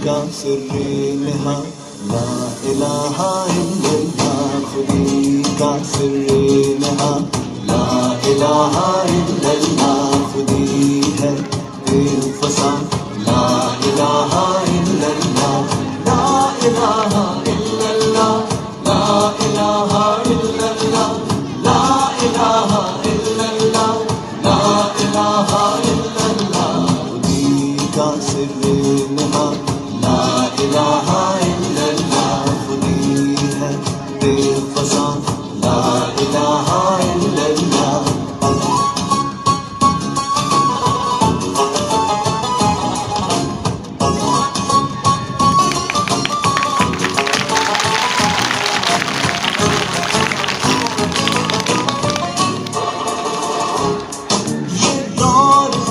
کا سر نہا لا الہ الا اللہ، خودی کا سر نہا لا الہ الا اللہ، خودی ہے دل فسا لا الہ الا اللہ، لا الہ الا اللہ، لا الہ الا اللہ، لا الہ الا اللہ، لا الہ الا اللہ، خودی کا سر نہا لا الہ الا اللہ، خودی ہے دل فسا لا الہ الا اللہ۔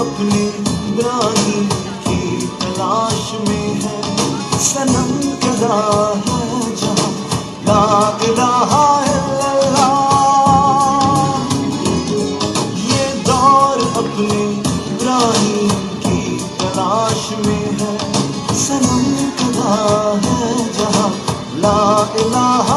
اپنے ابراہیم کی تلاش میں ہے، صنم کدا ہے جہاں لا الہ الا اللہ، یہ دور اپنے ابراہیم کی تلاش میں ہے، صنم کدا ہے جہاں لا الہ